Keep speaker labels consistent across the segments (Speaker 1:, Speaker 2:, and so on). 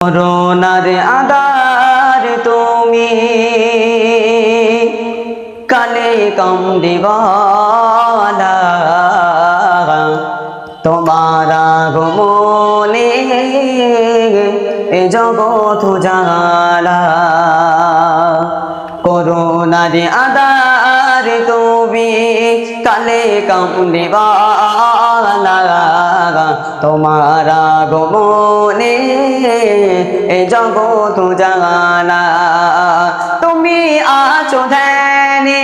Speaker 1: করুণার আধার তুমি কালে কামদেওয়ালা তোমার আগমনে এ জগৎ উজালা। করুণার আধার তুমি কালে কামদেওয়ালা তোমার আগমনে এ জগৎ উজালা। তুমি আছো ধ্যানে,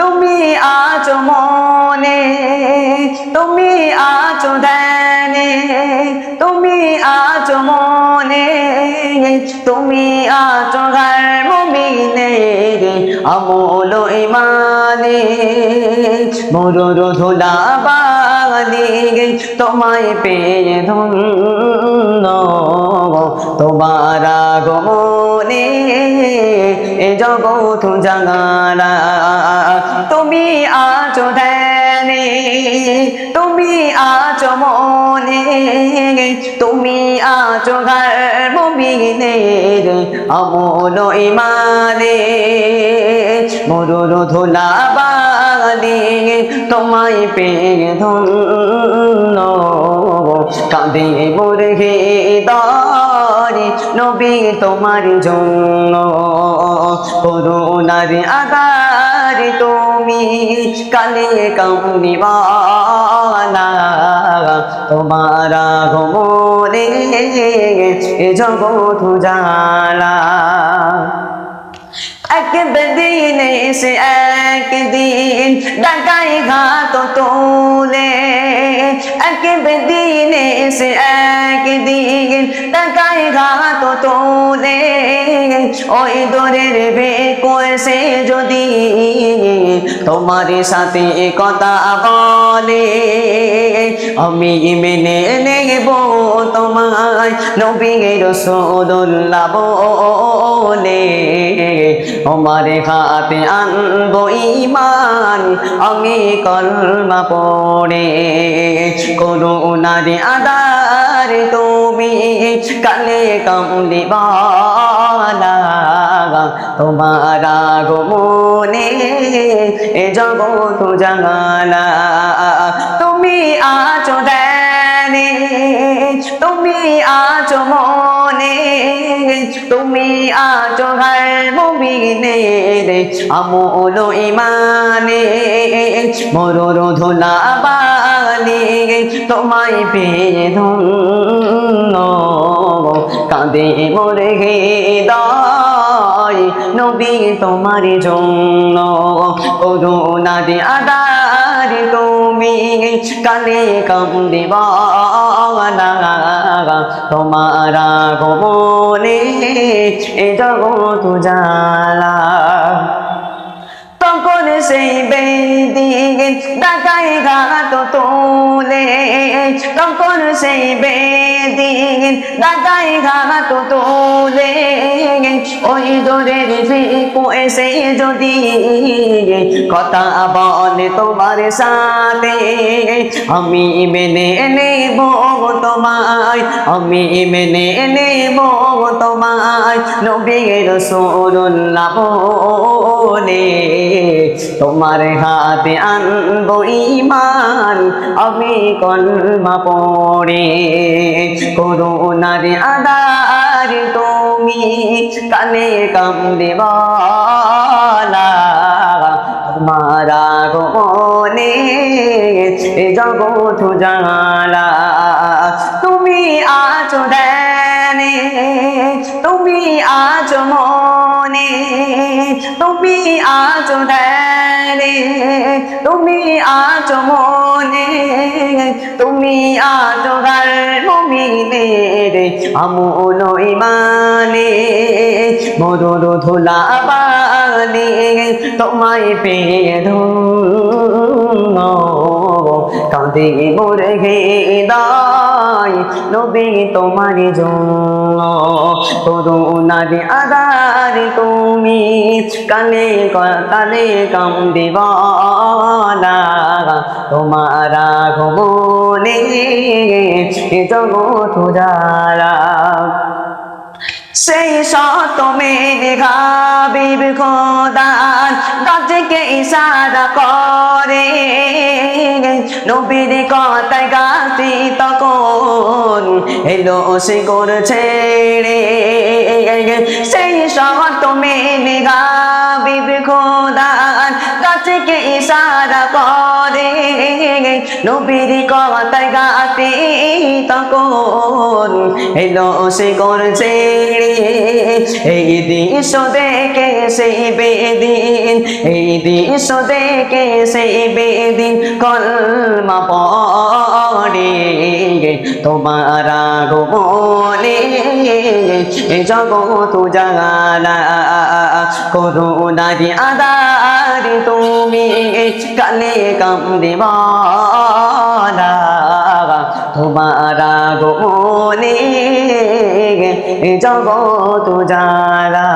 Speaker 1: তুমি আছো মনে, তুমি আছো ধ্যানে, তুমি আছো মনে, তুমি আছো ঘর মুমিনে আমল ইমানে। মরুর ধুলা বালি তোমায় পেয়ে ধন্য তোমার আগমনে এ জগৎ উজালা। তুমি আছো ধ্যানে, তুমি আছো মনে, তুমি আছো ঘর মুমিনের আমল ইমানে। মরুর ধুলা বালি তোমায় পেয়ে ধন্য কাঁদে মোর হৃদয় নবী তোমার জন্য। করুণার আধার তুমি কালে কামদেওয়ালা তোমার আগমনে এ জগৎ উজালা। একদিন এসে একদিন ডাকাই ঘাত তোলে, একদিন এসে একদিন ডাকাই ঘাত তোলে। ওই দূরের বেকসে যদি তোমার সাথে কথা বলে আমি মেনে নেব তোমায় নবী রাসূলুল্লাহ বলে। আমার হাতে আনবো ঈমান আমি কলমা পড়ে। করুণার আধার তুমি কালে কামদেওয়ালা তোমার আগমনে এ জগৎ উজালা। তুমি আছো ধ্যানে, তুমি আছো মনে, তুমি আছো ঘর মুমিনের আমল ইমানে। মরুর ধুলা বালি তোমায় পেয়ে ধন্য কাঁদে মোর হৃদয় নবী তোমার জন্য। করুণার আধার তুমি কালে কামদেওয়ালা তোমার আগমনে এ জগৎ উজালা। তখন সেই বেদিন ডাকাই ঘাত তোলে, তখন সেই বেদিন ডাকাই ঘাত তোলে। ওই দূরের ফিকু এসে যদি কথা বলে তোমার সাথে আমি মেনে নেব তোমায়, আমি মেনে নেব তোমায় নবী রাসূলুল্লাহ বলে। তোমার হাতে আনবো ঈমান আমি কলমা পড়ে। করুণার আধার তুমি কালে কামদেওয়ালা তোমার আগমনে এ জগৎ উজালা। তুমি আছো ধ্যানে, তুমি আছো মনে, তুমি আছো ধ্যানে, তুমি আছো মনে, তুমি আছো ঘর মুমিনের আমল ইমানে। মরুর ধুলা বালি তোমায় পেয়ে ধন্য কাঁদে মোর হৃদয় নবী তোমার জন্য। করুণার আধার তুমি কালে কালে কামদেওয়ালা তোমার আগমনে জগৎ উজালা। সেই শত মেঘা বিব খোদার গাছকে ইশারা করে নবীর কথায় গাছটি তখন এলো সে করছে রে সেই শত মেঘা বিব খোদার গাছকে ইশারা করে নবীর কথায় গাছটি তখন এলো সে করছে এই দৃশ্য দেখে সেই বেদিন এই দৃশ্য দেখে সেই বেদিন কলমা পড়ে তোমার আগমনে জগৎ জাগালা করুণারি আদারি তুমি কালে কামদিবালা তোমার আগমনে জগৎ জালা।